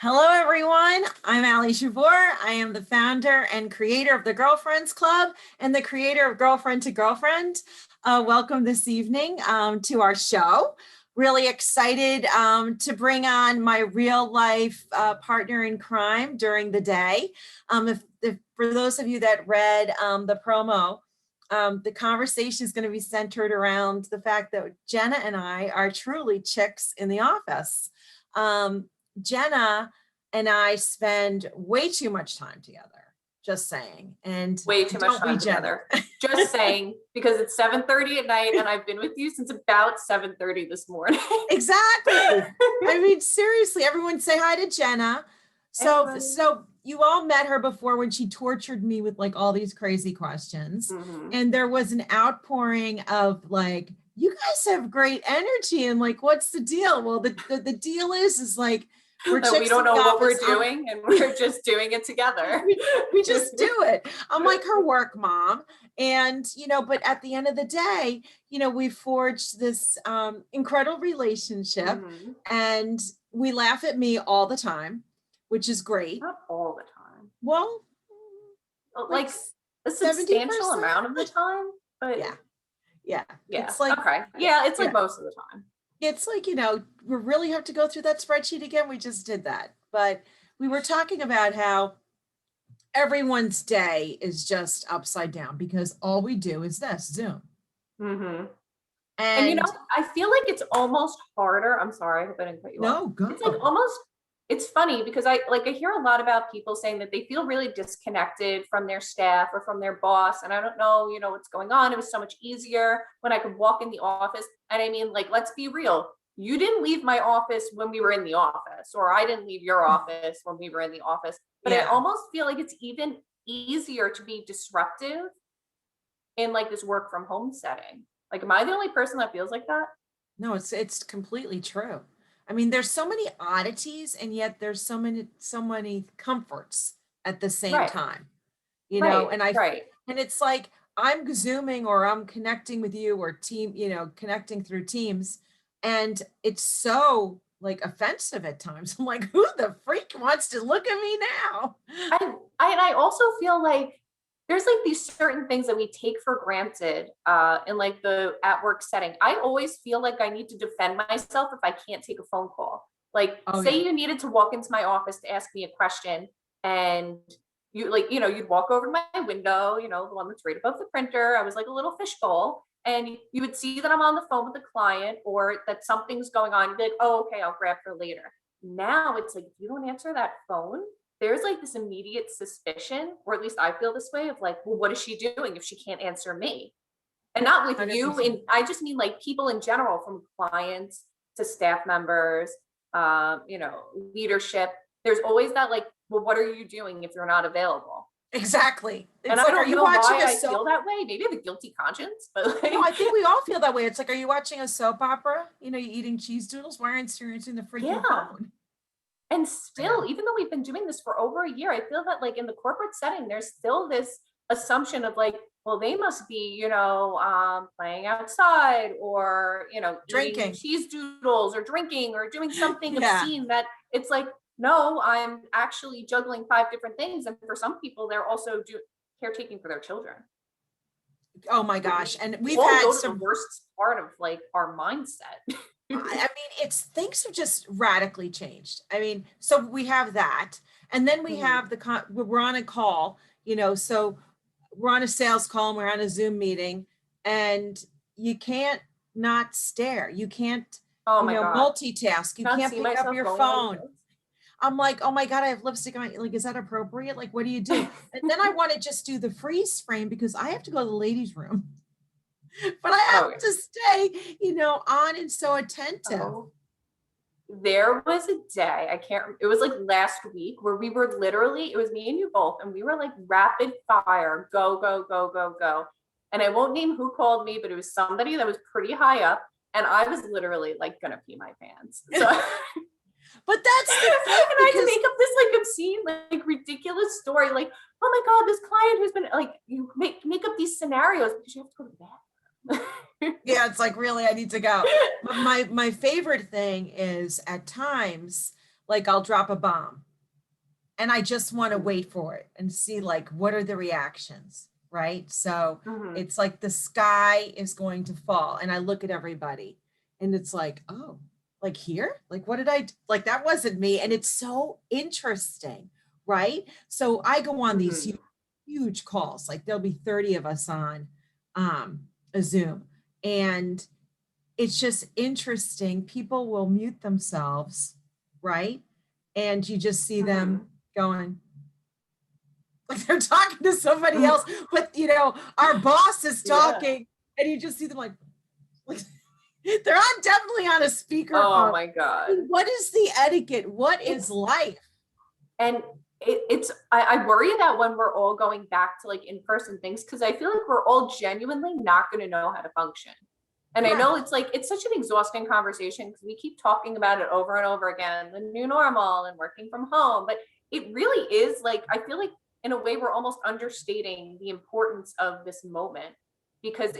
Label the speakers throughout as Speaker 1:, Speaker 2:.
Speaker 1: Hello, everyone. I'm Jabbour. I am the founder and creator of the Girlfriends Club and the creator of Girlfriend2Girlfriend. Welcome this evening to our show. Really excited to bring on my real life partner in crime during the day. For those of you that read the promo, the conversation is going to be centered around the fact that Jenna and I are truly chicks in the office. Jenna and I spend way too much time together, just saying. And
Speaker 2: way too much time together. Just saying, because it's 7:30 at night and I've been with you since about 7:30 this morning.
Speaker 1: Exactly. I mean, seriously, everyone say hi to Jenna. So you all met her before when she tortured me with like all these crazy questions. Mm-hmm. And there was an outpouring of like, you guys have great energy. And like, what's the deal? Well, the deal is like,
Speaker 2: we don't know what we're doing and we're just doing it together.
Speaker 1: we just do it. I'm like her work mom. And, but at the end of the day, we forged this incredible relationship. Mm-hmm. And we laugh at me all the time, which is great.
Speaker 2: Not all the time.
Speaker 1: Well,
Speaker 2: like a substantial amount of the time. But
Speaker 1: yeah.
Speaker 2: It's like, okay. Yeah, it's like most of the time.
Speaker 1: It's like, we really have to go through that spreadsheet again. We just did that. But we were talking about how everyone's day is just upside down because all we do is this, Zoom.
Speaker 2: Mm-hmm. And I feel like it's almost harder. I'm sorry, I hope I didn't cut you off.
Speaker 1: No, go.
Speaker 2: It's like it's funny because I hear a lot about people saying that they feel really disconnected from their staff or from their boss. And I don't know, what's going on. It was so much easier when I could walk in the office. And I mean, like, let's be real. You didn't leave my office when we were in the office, or I didn't leave your office when we were in the office. But I almost feel like it's even easier to be disruptive in like this work from home setting. Like, am I the only person that feels like that?
Speaker 1: No, it's completely true. I mean, there's so many oddities, and yet there's so many comforts at the same time, and and it's like I'm Zooming or I'm connecting with you or connecting through Teams, and it's so like offensive at times. I'm like, who the freak wants to look at me now?
Speaker 2: I also feel like there's like these certain things that we take for granted in like the at work setting. I always feel like I need to defend myself if I can't take a phone call. Like you needed to walk into my office to ask me a question and you you'd walk over to my window, the one that's right above the printer. I was like a little fishbowl and you would see that I'm on the phone with the client or that something's going on. You'd be like, oh, okay, I'll grab her later. Now it's like, if you don't answer that phone, there's like this immediate suspicion, or at least I feel this way, of like, well, what is she doing if she can't answer me? And not with 100%. You, and I just mean like people in general, from clients to staff members, leadership. There's always that like, well, what are you doing if you're not available?
Speaker 1: Exactly.
Speaker 2: And I don't know why I feel that way. Maybe I have a guilty conscience, but like,
Speaker 1: no, I think we all feel that way. It's like, are you watching a soap opera? You're eating cheese doodles. Why aren't you answering the freaking phone?
Speaker 2: And still, even though we've been doing this for over a year, I feel that like in the corporate setting, there's still this assumption of like, well, they must be, playing outside or,
Speaker 1: drinking
Speaker 2: cheese doodles or drinking or doing something obscene that it's like, no, I'm actually juggling 5 different things. And for some people, they're also caretaking for their children.
Speaker 1: Oh my gosh. And we've had
Speaker 2: the worst part of like our mindset.
Speaker 1: I mean, things have just radically changed. I mean, so we have that. And then we have we're on a call, so we're on a sales call and we're on a Zoom meeting and you can't not stare. You can't, multitask. You can't pick up your phone. I'm like, oh my God, I have lipstick on. Like, is that appropriate? Like, what do you do? And then I want to just do the freeze frame because I have to go to the ladies' room. But I have to stay, on and so attentive.
Speaker 2: There was a day, it was like last week where we were literally, it was me and you both, and we were like rapid fire, go, go, go, go, go. And I won't name who called me, but it was somebody that was pretty high up. And I was literally like gonna pee my pants. So
Speaker 1: but that's the thing.
Speaker 2: And I had to make up this like obscene, like ridiculous story. Like, oh my God, this client who's been like, you make up these scenarios because you have to go to bed.
Speaker 1: Yeah, it's like, really, I need to go. But my favorite thing is at times, like I'll drop a bomb and I just want to wait for it and see like what are the reactions, right? So it's like the sky is going to fall and I look at everybody and it's like, oh, like here? Like what did like that wasn't me. And it's so interesting, right? So I go on these huge calls, like there'll be 30 of us on a Zoom. And it's just interesting. People will mute themselves, right? And you just see them going, like they're talking to somebody else, but our boss is talking, and you just see them like they're on definitely on a speaker.
Speaker 2: Oh my God.
Speaker 1: What is the etiquette? What is life?
Speaker 2: And I worry that when we're all going back to like in-person things, because I feel like we're all genuinely not going to know how to function. And I know it's such an exhausting conversation because we keep talking about it over and over again, the new normal and working from home. But it really is like, I feel like in a way we're almost understating the importance of this moment, because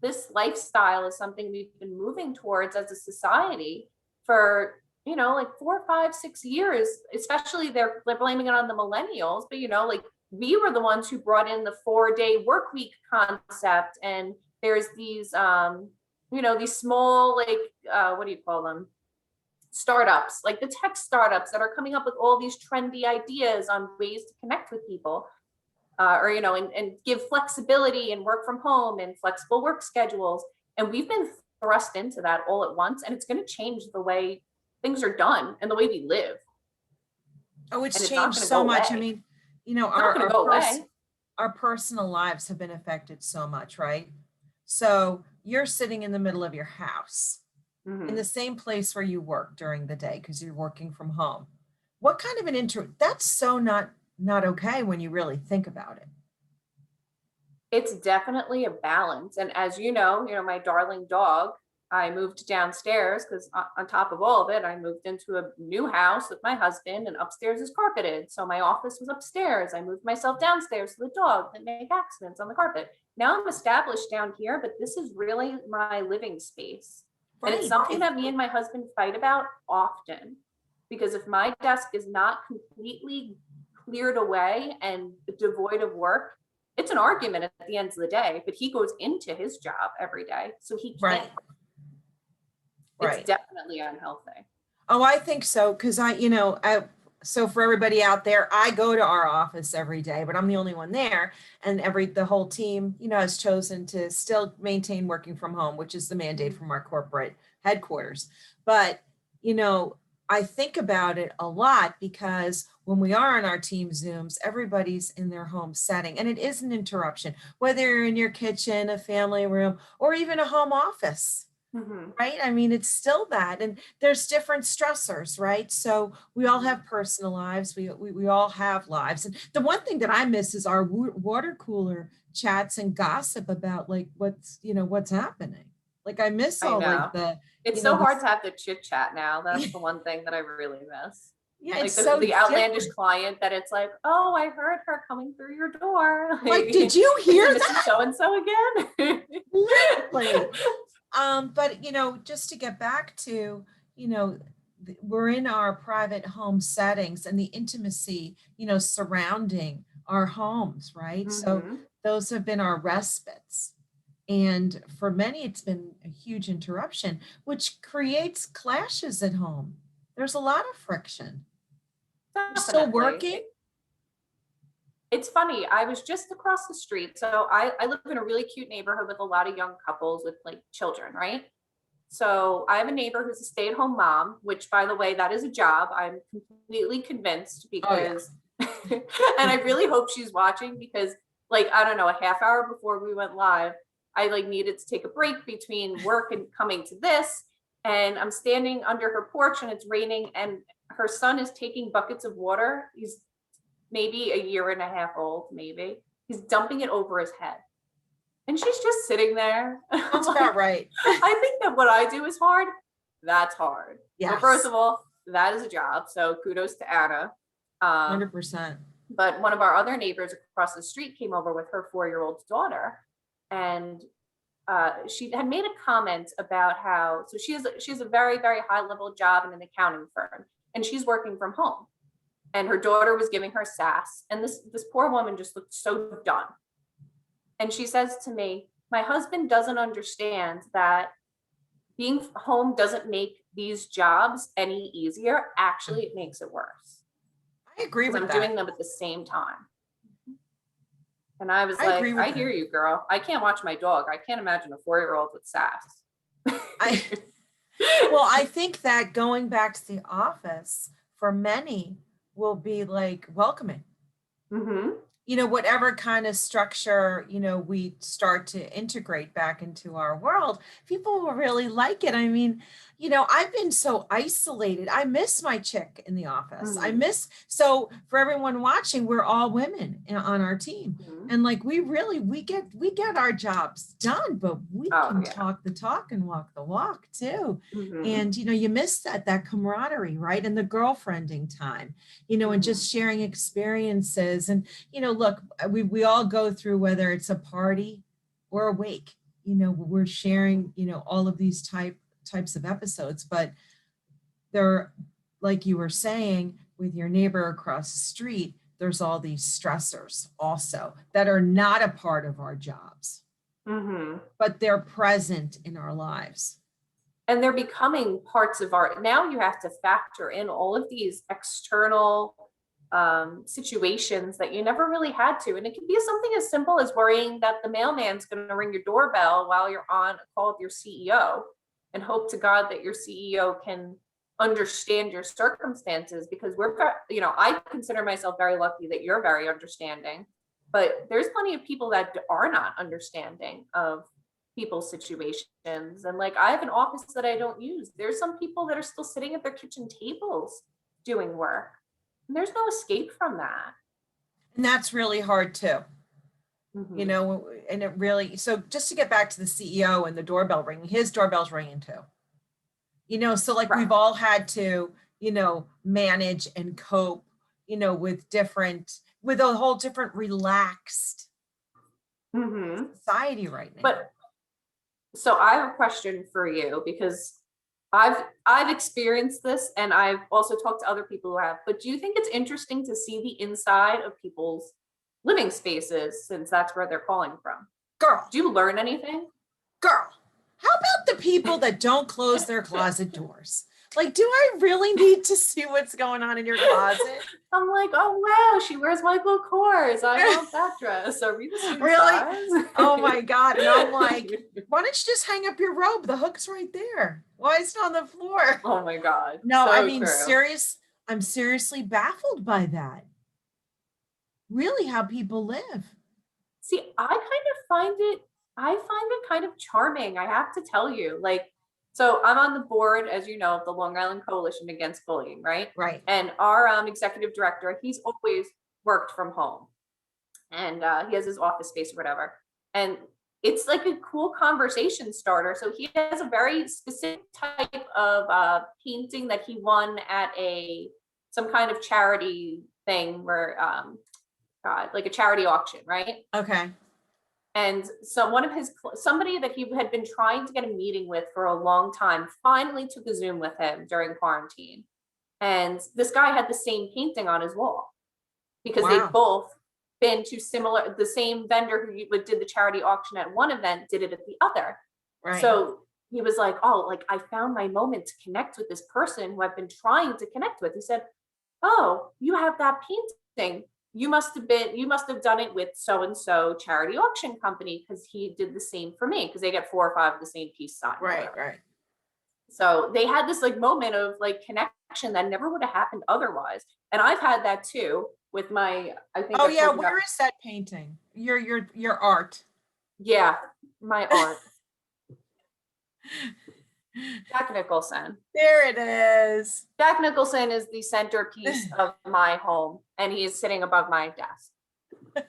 Speaker 2: this lifestyle is something we've been moving towards as a society for, like 4, 5, 6 years, especially they're blaming it on the millennials, but like we were the ones who brought in the 4-day work week concept. And there's these, these small, like, what do you call them? Startups, like the tech startups that are coming up with all these trendy ideas on ways to connect with people, and give flexibility and work from home and flexible work schedules. And we've been thrust into that all at once. And it's going to change the way things are done and the way we live.
Speaker 1: Oh, it's changed so much. I mean, our personal lives have been affected so much, right? So you're sitting in the middle of your house in the same place where you work during the day because you're working from home. What kind of an that's so not okay when you really think about it.
Speaker 2: It's definitely a balance. And as you know, my darling dog, I moved downstairs because on top of all of it, I moved into a new house with my husband and upstairs is carpeted. So my office was upstairs. I moved myself downstairs so the dog didn't make accidents on the carpet. Now I'm established down here, but this is really my living space. Right. And it's something that me and my husband fight about often, because if my desk is not completely cleared away and devoid of work, it's an argument at the end of the day, but he goes into his job every day. So he can't. It's definitely unhealthy.
Speaker 1: Oh, I think so. Cause so for everybody out there, I go to our office every day, but I'm the only one there. And the whole team, has chosen to still maintain working from home, which is the mandate from our corporate headquarters. But, I think about it a lot because when we are on our team Zooms, everybody's in their home setting and it is an interruption, whether you're in your kitchen, a family room, or even a home office. Right? I mean, it's still that, and there's different stressors, right? So we all have personal lives. We all have lives. And the one thing that I miss is our water cooler chats and gossip about like what's happening. Like I miss all like
Speaker 2: it's so hard to have the chit chat now. That's the one thing that I really miss. Yeah, like the outlandish client that it's like, oh, I heard her coming through your door.
Speaker 1: Like, did you hear that?
Speaker 2: So and so again.
Speaker 1: Literally. But just to get back to, we're in our private home settings and the intimacy, surrounding our homes, right? So those have been our respites. And for many, it's been a huge interruption, which creates clashes at home. There's a lot of friction. You're still working?
Speaker 2: It's funny. I was just across the street. So I live in a really cute neighborhood with a lot of young couples with like children, right? So I have a neighbor who's a stay-at-home mom, which by the way, that is a job. I'm completely convinced because, and I really hope she's watching because like, I don't know, a half hour before we went live, I like needed to take a break between work and coming to this. And I'm standing under her porch and it's raining and her son is taking buckets of water. He's maybe a year and a half old, maybe. He's dumping it over his head. And she's just sitting there.
Speaker 1: That's about right.
Speaker 2: I think that what I do is hard. That's hard.
Speaker 1: Yes.
Speaker 2: But first of all, that is a job. So kudos to Anna.
Speaker 1: 100%.
Speaker 2: But one of our other neighbors across the street came over with her 4-year-old daughter. And she had made a comment about how, so she has a very, very high level job in an accounting firm, and she's working from home. And her daughter was giving her sass, and this poor woman just looked so done. And she says to me, my husband doesn't understand that being home doesn't make these jobs any easier. Actually, it makes it worse.
Speaker 1: I agree with
Speaker 2: I'm
Speaker 1: that.
Speaker 2: doing them at the same time. And I was
Speaker 1: I
Speaker 2: like,
Speaker 1: agree with
Speaker 2: I hear you, girl. I can't watch my dog. I can't imagine a 4-year-old with sass.
Speaker 1: Well, I think that going back to the office for many will be like welcoming.
Speaker 2: Mm-hmm.
Speaker 1: You know, whatever kind of structure, you know, we start to integrate back into our world, people will really like it. I mean, you know, I've been so isolated. I miss my chick in the office. I
Speaker 2: Mm-hmm.
Speaker 1: miss, so for everyone watching, we're all women on our team.
Speaker 2: Mm-hmm.
Speaker 1: And like, we get our jobs done, but we can talk the talk and walk the walk too.
Speaker 2: Mm-hmm.
Speaker 1: And, you know, you miss that camaraderie, right? And the girlfriending time, you know, and just sharing experiences. And, you know, look, we all go through, whether it's a party or a wake, you know, we're sharing, you know, all of these types of episodes, but they're, like you were saying, with your neighbor across the street, there's all these stressors also that are not a part of our jobs, but they're present in our lives.
Speaker 2: And they're becoming parts of our, now you have to factor in all of these external situations that you never really had to. And it can be something as simple as worrying that the mailman's going to ring your doorbell while you're on a call with your CEO, and hope to God that your CEO can understand your circumstances, because you know, I consider myself very lucky that you're very understanding, but there's plenty of people that are not understanding of people's situations. And like, I have an office that I don't use. There's some people that are still sitting at their kitchen tables doing work. And there's no escape from that.
Speaker 1: And that's really hard too.
Speaker 2: Mm-hmm.
Speaker 1: You know, and it really, so just to get back to the CEO and the doorbell ringing, his doorbell's ringing too. You know, so like we've all had to, you know, manage and cope, you know, with a whole different relaxed society right now.
Speaker 2: But so I have a question for you, because I've experienced this, and I've also talked to other people who have, but do you think it's interesting to see the inside of people's living spaces, since that's where they're calling from?
Speaker 1: Girl.
Speaker 2: Do you learn anything?
Speaker 1: Girl, how about the people that don't close their closet doors? Like, do I really need to see what's going on in your closet?
Speaker 2: I'm like, oh wow, she wears Michael Kors. I want that dress. Are we the same
Speaker 1: really?
Speaker 2: size?
Speaker 1: Oh my God. And I'm like, why don't you just hang up your robe? The hook's right there. Why is it on the floor?
Speaker 2: Oh my God.
Speaker 1: No,
Speaker 2: so
Speaker 1: I mean,
Speaker 2: true.
Speaker 1: I'm seriously baffled by that. Really, how people live.
Speaker 2: See, I find it kind of charming, I have to tell you. Like, so I'm on the board, as you know, of the Long Island Coalition Against Bullying, right?
Speaker 1: Right.
Speaker 2: And our executive director, he's always worked from home, and he has his office space or whatever. And it's like a cool conversation starter. So he has a very specific type of painting that he won at some kind of charity thing where, like a charity auction, right?
Speaker 1: Okay.
Speaker 2: And so somebody that he had been trying to get a meeting with for a long time finally took a Zoom with him during quarantine. And this guy had the same painting on his wall, because they've both been to the same vendor who did the charity auction at one event did it at the other. Right. So he was like, oh, like I found my moment to connect with this person who I've been trying to connect with. He said, oh, you have that painting. You must have done it with so-and-so charity auction company, because he did the same for me, because they get 4 or 5 of the same piece signed.
Speaker 1: Right.
Speaker 2: So they had this like moment of like connection that never would have happened otherwise. And I've had that too with my, I think.
Speaker 1: Oh yeah, where is that painting? Your art.
Speaker 2: Yeah, my art. Jack Nicholson.
Speaker 1: There it is.
Speaker 2: Jack Nicholson is the centerpiece of my home, and he is sitting above my desk.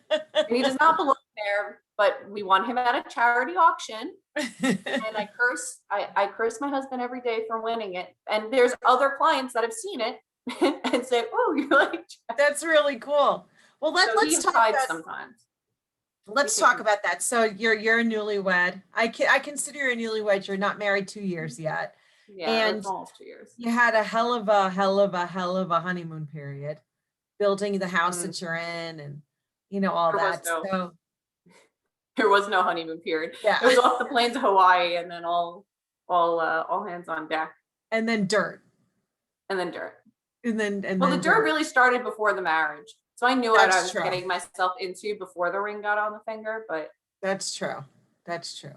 Speaker 2: And he does not belong there, but we won him at a charity auction. And I curse my husband every day for winning it. And there's other clients that have seen it and say, oh, you're like Jack.
Speaker 1: That's really cool. Well, let's talk about
Speaker 2: sometimes.
Speaker 1: Let's talk about that. So you're a newlywed. I consider you a newlywed. You're not married 2 years yet.
Speaker 2: Yeah,
Speaker 1: And
Speaker 2: it's almost 2 years.
Speaker 1: you had a hell of a honeymoon period, building the house that you're in and all
Speaker 2: There was
Speaker 1: that.
Speaker 2: no
Speaker 1: So
Speaker 2: there was no honeymoon period.
Speaker 1: yeah.
Speaker 2: It was off the plane to Hawaii and then all hands on deck.
Speaker 1: And then dirt.
Speaker 2: And then dirt.
Speaker 1: Well,
Speaker 2: the dirt really started before the marriage. So I knew what I was
Speaker 1: true.
Speaker 2: getting myself into before the ring got on the finger, but
Speaker 1: That's true. That's true.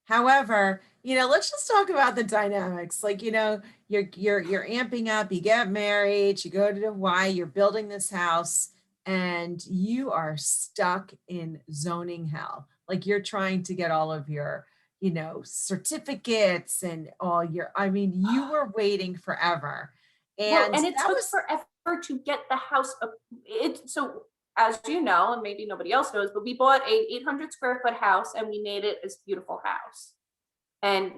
Speaker 1: However, let's just talk about the dynamics. Like, you're amping up, you get married, you go to Hawaii, you're building this house, and you are stuck in zoning hell. Like you're trying to get all of your, certificates and you were waiting forever. And
Speaker 2: it took forever to get the house up. So as you know, and maybe nobody else knows, but we bought a 800 square foot house and we made it this beautiful house. And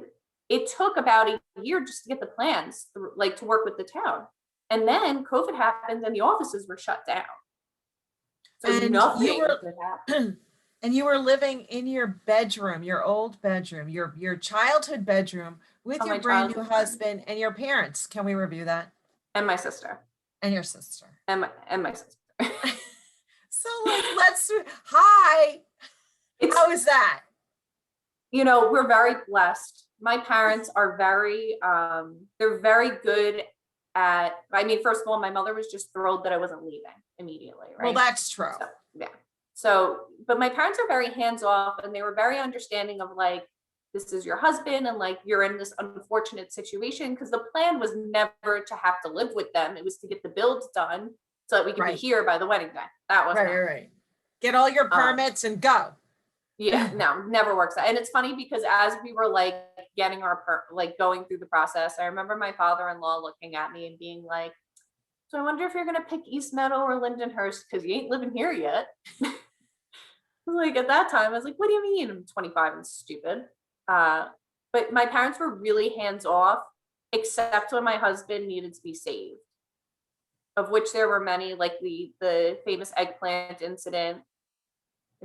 Speaker 2: it took about a year just to get the plans, to work with the town. And then COVID happened and the offices were shut down. So
Speaker 1: and
Speaker 2: nothing could happen.
Speaker 1: And you were living in your bedroom, your old bedroom, your childhood bedroom with your brand new husband and your parents. Can we review that?
Speaker 2: And my sister.
Speaker 1: And your sister.
Speaker 2: And my sister.
Speaker 1: So hi. How is that?
Speaker 2: We're very blessed. My parents are they're very good at, first of all, my mother was just thrilled that I wasn't leaving immediately, right?
Speaker 1: Well, that's true.
Speaker 2: So, yeah. So, but my parents are very hands off and they were very understanding of this is your husband and you're in this unfortunate situation, because the plan was never to have to live with them. It was to get the builds done so that we could be here by the wedding day. That was
Speaker 1: right. Get all your permits and go.
Speaker 2: Yeah, no, never works. And it's funny because as we were getting our going through the process, I remember my father-in-law looking at me and being like, so I wonder if you're going to pick East Meadow or Lindenhurst because you ain't living here yet. At that time, I was like, what do you mean? I'm 25 and stupid. But my parents were really hands off, except when my husband needed to be saved, of which there were many, the famous eggplant incident.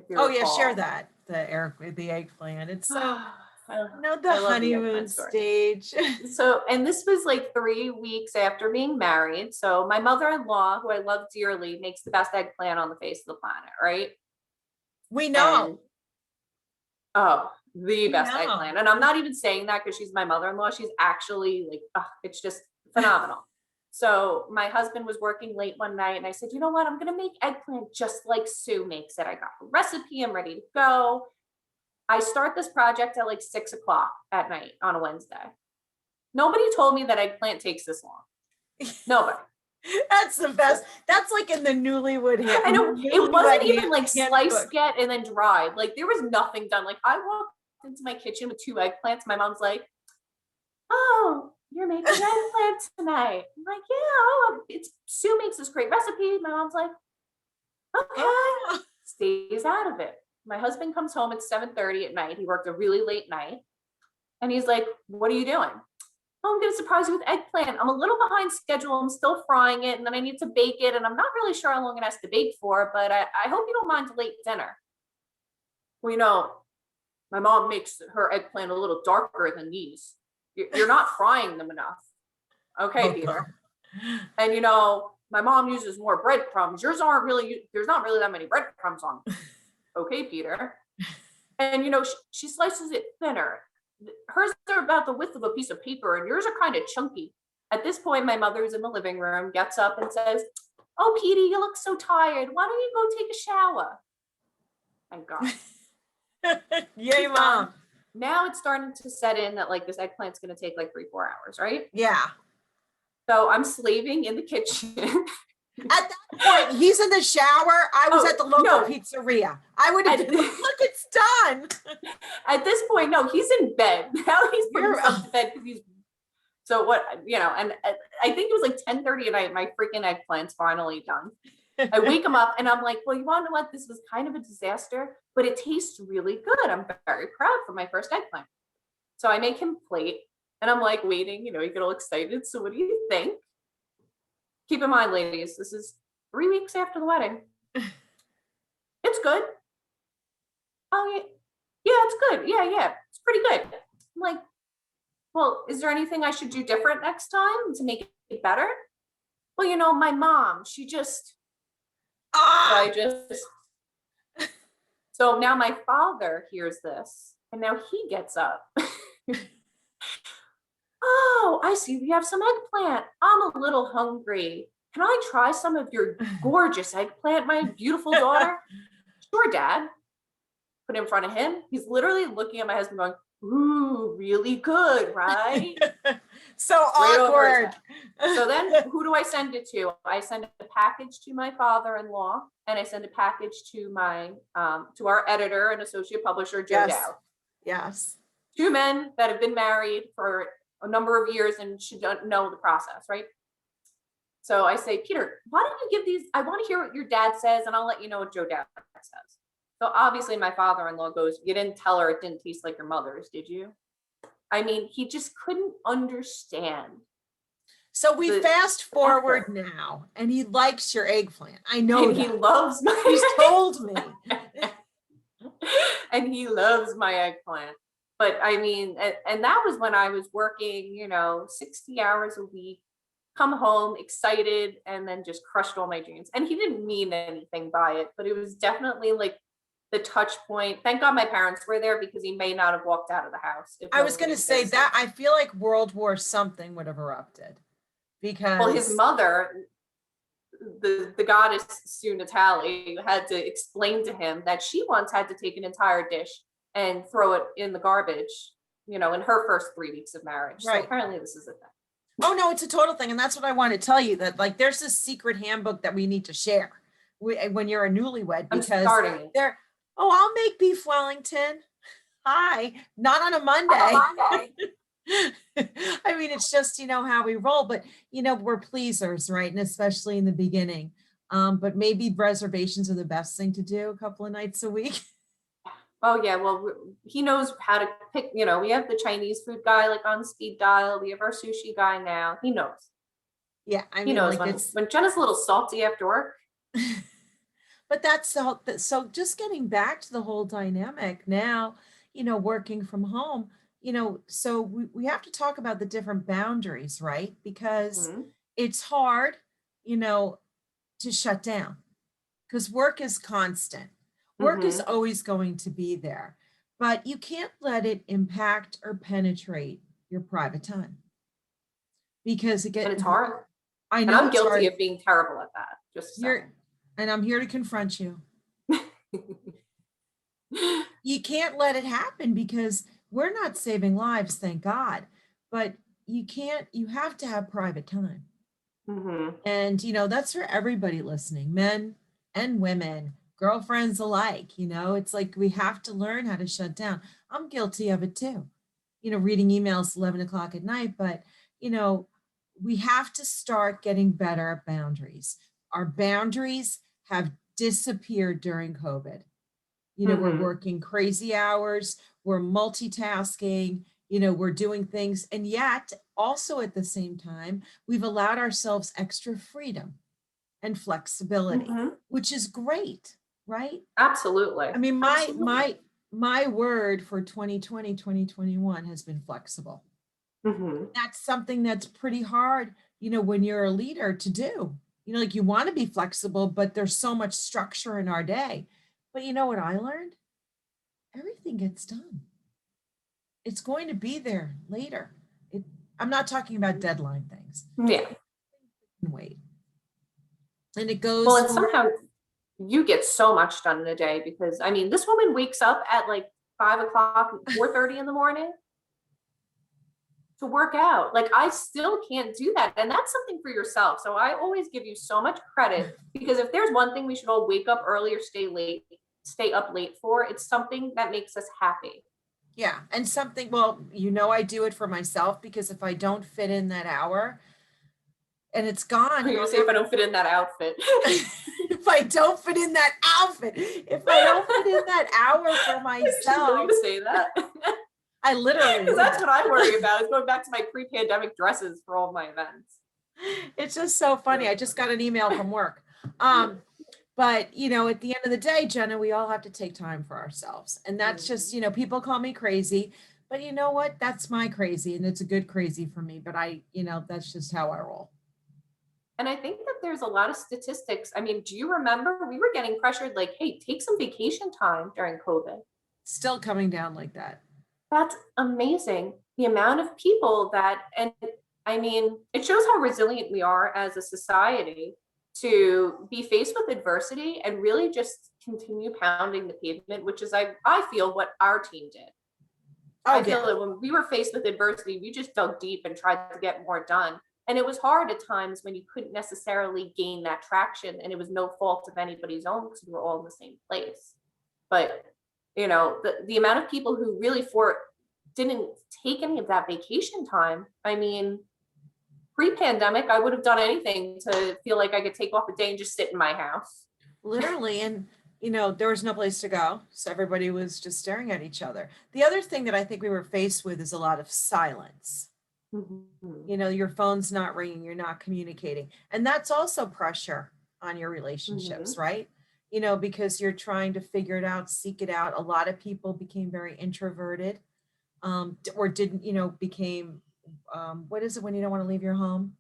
Speaker 1: Share that. The eggplant. It's so, the honeymoon stage.
Speaker 2: So, and this was 3 weeks after being married. So my mother-in-law, who I love dearly, makes the best eggplant on the face of the planet, right?
Speaker 1: We know.
Speaker 2: The best eggplant. And I'm not even saying that because she's my mother-in-law. She's actually it's just phenomenal. So my husband was working late one night and I said, you know what? I'm going to make eggplant just like Sue makes it. I got the recipe. I'm ready to go. I start this project at 6 o'clock at night on a Wednesday. Nobody told me that eggplant takes this long. Nobody.
Speaker 1: That's the best. That's in the newlywed.
Speaker 2: And it wasn't even sliced yet and then dried. There was nothing done. I walked into my kitchen with 2 eggplants. My mom's like, oh, you're making eggplant tonight. I'm like, yeah, Sue makes this great recipe. My mom's like, okay, stays out of it. My husband comes home at 7:30 at night. He worked a really late night. And he's like, what are you doing? Oh, I'm going to surprise you with eggplant. I'm a little behind schedule. I'm still frying it and then I need to bake it. And I'm not really sure how long it has to bake for, but I hope you don't mind a late dinner. Well, my mom makes her eggplant a little darker than these. You're not frying them enough. Okay, Peter. And my mom uses more breadcrumbs. There's not really that many breadcrumbs on them. Okay, Peter. And she slices it thinner. Hers are about the width of a piece of paper and yours are kind of chunky. At this point, my mother's in the living room, gets up and says, oh, Petey, you look so tired. Why don't you go take a shower? Thank God.
Speaker 1: Yay, Mom.
Speaker 2: Now it's starting to set in that this eggplant's going to take 3-4 hours, right?
Speaker 1: Yeah.
Speaker 2: So I'm slaving in the kitchen.
Speaker 1: At that point, he's in the shower. I was at the local pizzeria. I would have been look, it's done.
Speaker 2: At this point, no, he's in bed. Now he's put himself to bed because he's so what, and I think it was 10:30 at night. My freaking eggplant's finally done. I wake him up and I'm like, well, you want to know what? This was kind of a disaster, but it tastes really good. I'm very proud for my first eggplant. So I make him plate and I'm waiting, you get all excited. So what do you think? Keep in mind, ladies, this is 3 weeks after the wedding. It's good. oh yeah, it's good. Yeah, it's pretty good. I'm like, well, is there anything I should do different next time to make it better? Well, my mom, she just, so
Speaker 1: Ah!
Speaker 2: I just, so now my father hears this and now he gets up. Oh, I see we have some eggplant. I'm a little hungry. Can I try some of your gorgeous eggplant, my beautiful daughter? Sure, Dad. Put it in front of him. He's literally looking at my husband going, ooh, really good, right?
Speaker 1: So
Speaker 2: Right over his
Speaker 1: awkward.
Speaker 2: head. So then who do I send it to? I send a package to my father-in-law and I send a package to to our editor and associate publisher, Joe
Speaker 1: Yes.
Speaker 2: Dowd.
Speaker 1: Yes.
Speaker 2: Two men that have been married for a number of years and should know the process, right? So I say, Peter, why don't you give these? I want to hear what your dad says, and I'll let you know what Joe Dowd says. So obviously, my father-in-law goes, you didn't tell her it didn't taste like your mother's, did you? I mean, he just couldn't understand.
Speaker 1: So we fast forward now, and he likes your eggplant. I know
Speaker 2: and
Speaker 1: that.
Speaker 2: He loves my.
Speaker 1: He's told me.
Speaker 2: And he loves my eggplant. But I mean, and that was when I was working, 60 hours a week, come home excited, and then just crushed all my dreams. And he didn't mean anything by it, but it was definitely like the touch point. Thank God my parents were there because he may not have walked out of the house.
Speaker 1: I was going to say that I feel like World War something would have erupted because.
Speaker 2: Well, his mother, the goddess Sue Natale, had to explain to him that she once had to take an entire dish and throw it in the garbage, in her first 3 weeks of marriage. Right. So apparently this is a thing.
Speaker 1: Oh no, it's a total thing. And that's what I want to tell you, that like there's this secret handbook that we need to share when you're a newlywed, because they're, oh, I'll make beef Wellington. Hi, not on a Monday. I mean, it's just, how we roll, but we're pleasers, right? And especially in the beginning. But maybe reservations are the best thing to do a couple of nights a week.
Speaker 2: Oh yeah, well, he knows how to pick, we have the Chinese food guy like on speed dial. We have our sushi guy now. He knows.
Speaker 1: Yeah, I mean,
Speaker 2: he knows
Speaker 1: like
Speaker 2: when Jenna's a little salty after work.
Speaker 1: But that's so just getting back to the whole dynamic now, working from home, so we have to talk about the different boundaries, right? Because it's hard, to shut down because work is constant. Work is always going to be there, but you can't let it impact or penetrate your private time because it gets.
Speaker 2: And it's hard.
Speaker 1: I know.
Speaker 2: And I'm guilty of being terrible at that. Just
Speaker 1: and I'm here to confront you. You can't let it happen because we're not saving lives, thank God. But you have to have private time. And, that's for everybody listening, men and women, girlfriends alike. It's like we have to learn how to shut down. I'm guilty of it too, reading emails 11 o'clock at night. But, we have to start getting better at boundaries. Our boundaries have disappeared during COVID. We're working crazy hours, we're multitasking, we're doing things. And yet also at the same time, we've allowed ourselves extra freedom and flexibility, which is great, right?
Speaker 2: Absolutely.
Speaker 1: I mean, my word for 2020, 2021 has been flexible. That's something that's pretty hard, when you're a leader to do. Like you want to be flexible, but there's so much structure in our day. But you know what I learned? Everything gets done. It's going to be there later. I'm not talking about deadline things.
Speaker 2: Yeah.
Speaker 1: Wait. And it goes.
Speaker 2: Well, and somehow you get so much done in a day because, I mean, this woman wakes up at like 5 o'clock, 4:30 in the morning to work out. Like I still can't do that. And that's something for yourself. So I always give you so much credit because if there's one thing we should all wake up early or stay up late for, it's something that makes us happy.
Speaker 1: Yeah. And something, well, I do it for myself because if I don't fit in that hour and it's gone.
Speaker 2: You're gonna say if I don't fit in that outfit.
Speaker 1: If I don't fit in that outfit, if I don't fit in that hour for myself.
Speaker 2: I'm really say that.
Speaker 1: I literally.
Speaker 2: Because that's what I worry about is going back to my pre-pandemic dresses for all my events.
Speaker 1: It's just so funny. I just got an email from work. But, you know, at the end of the day, Jenna, we all have to take time for ourselves. And that's just, you know, people call me crazy, but you know what? That's my crazy and it's a good crazy for me. But you know, that's just how I roll.
Speaker 2: And I think that there's a lot of statistics. I mean, do you remember we were getting pressured like, hey, take some vacation time during COVID?
Speaker 1: Still coming down like that.
Speaker 2: That's amazing. The amount of people that, and I mean, it shows how resilient we are as a society to be faced with adversity and really just continue pounding the pavement, which is, I feel, what our team did.
Speaker 1: Oh,
Speaker 2: I feel
Speaker 1: yeah.
Speaker 2: that when we were faced with adversity, we just dug deep and tried to get more done. And it was hard at times when you couldn't necessarily gain that traction, and it was no fault of anybody's own because we were all in the same place. But you know, the amount of people who really didn't take any of that vacation time. I mean, pre-pandemic, I would have done anything to feel like I could take off a day and just sit in my house.
Speaker 1: Literally. And, you know, there was no place to go. So everybody was just staring at each other. The other thing that I think we were faced with is a lot of silence.
Speaker 2: Mhm.
Speaker 1: You know, your phone's not ringing, you're not communicating. And that's also pressure on your relationships,
Speaker 2: Mhm.
Speaker 1: right? You know, because you're trying to figure it out, seek it out. A lot of people became very introverted, or didn't, you know, became, what is it when you don't want to leave your home?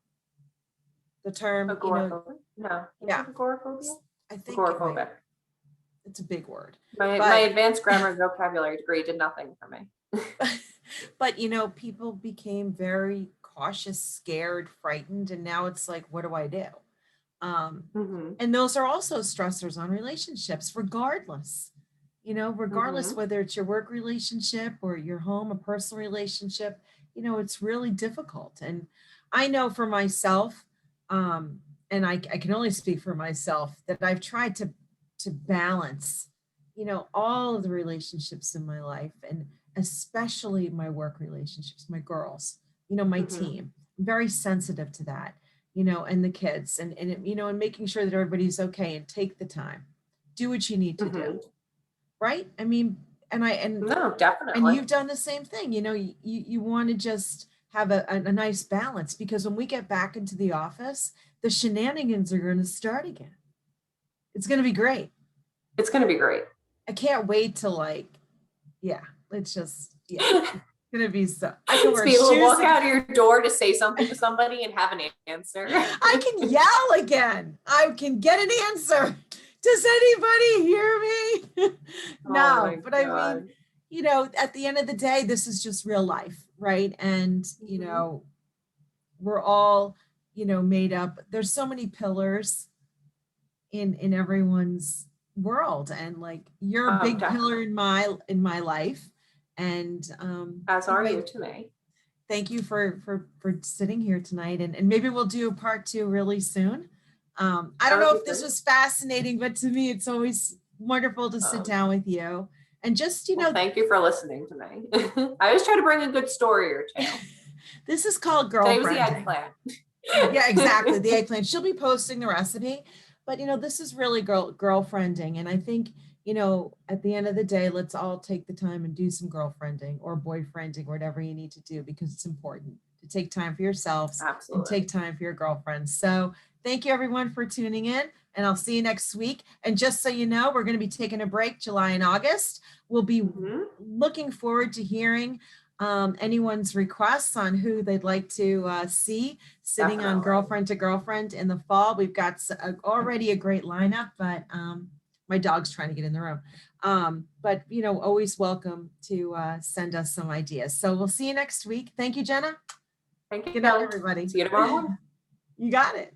Speaker 1: The term, you know,
Speaker 2: Agoraphobia? No, is
Speaker 1: yeah,
Speaker 2: it agoraphobia?
Speaker 1: I think it might,
Speaker 2: Agoraphobic.
Speaker 1: it's a big word.
Speaker 2: My
Speaker 1: But
Speaker 2: advanced grammar and vocabulary degree did nothing for me.
Speaker 1: but you know, people became very cautious, scared, frightened, and now it's like, what do I do? Um,
Speaker 2: Mhm.
Speaker 1: and those are also stressors on relationships, regardless. You know, regardless
Speaker 2: Mhm.
Speaker 1: whether it's your work relationship or your home, a personal relationship, you know, it's really difficult. And I know for myself, um, and I can only speak for myself, that I've tried to balance, you know, all of the relationships in my life, and especially my work relationships, my girls, you know, my
Speaker 2: Mhm.
Speaker 1: team. I'm very sensitive to that, you know, and the kids, you know, and making sure that everybody's okay, and take the time, do what you need to do,
Speaker 2: Mhm.
Speaker 1: right? I mean,
Speaker 2: No,
Speaker 1: and
Speaker 2: definitely.
Speaker 1: you've done the same thing, you know, you want to just have a nice balance, because when we get back into the office, the shenanigans are going to start again. It's going to be great.
Speaker 2: It's going to be great.
Speaker 1: I can't wait to, like, yeah, it's just, yeah, it's going to be so, I can
Speaker 2: To
Speaker 1: wear
Speaker 2: be able to
Speaker 1: shoes
Speaker 2: walk
Speaker 1: again.
Speaker 2: out of your door to say something to somebody and have an answer.
Speaker 1: I can yell again. I can get an answer. Does anybody hear me?
Speaker 2: Oh my
Speaker 1: No, but I mean,
Speaker 2: God.
Speaker 1: you know, at the end of the day, this is just real life, right? And, you
Speaker 2: Mhm.
Speaker 1: know, we're all, you know, made up. There's so many pillars in everyone's world. And like, you're a
Speaker 2: Oh,
Speaker 1: big pillar
Speaker 2: definitely.
Speaker 1: in my life. And
Speaker 2: As are
Speaker 1: anyway,
Speaker 2: you to me.
Speaker 1: thank you for sitting here tonight, and maybe we'll do a part two really soon. I
Speaker 2: That
Speaker 1: don't
Speaker 2: would
Speaker 1: know
Speaker 2: be
Speaker 1: if this
Speaker 2: great.
Speaker 1: was fascinating, but to me it's always wonderful to sit
Speaker 2: Um,
Speaker 1: down with you and just, you
Speaker 2: well,
Speaker 1: know,
Speaker 2: thank you for listening to me. I always try to bring a good story or two.
Speaker 1: this is called
Speaker 2: Today was the
Speaker 1: girlfriending.
Speaker 2: eggplant.
Speaker 1: Yeah, exactly, the eggplant. She'll be posting the recipe, but you know, this is really girlfriending. And I think, you know, at the end of the day, let's all take the time and do some girlfriending or boyfriending, whatever you need to do, because it's important to take time for yourselves and
Speaker 2: Absolutely.
Speaker 1: take time for your girlfriends. So thank you everyone for tuning in, and I'll see you next week. And just so you know, we're going to be taking a break July and August. We'll be
Speaker 2: Mhm.
Speaker 1: looking forward to hearing anyone's requests on who they'd like to see sitting on
Speaker 2: Definitely.
Speaker 1: Girlfriend to Girlfriend in the fall. We've got already a great lineup, but my dog's trying to get in the room. But, you know, always welcome to send us some ideas. So we'll see you next week. Thank you, Jenna.
Speaker 2: Thank you,
Speaker 1: Good night,
Speaker 2: Kelly.
Speaker 1: everybody.
Speaker 2: See you tomorrow morning.
Speaker 1: You got it.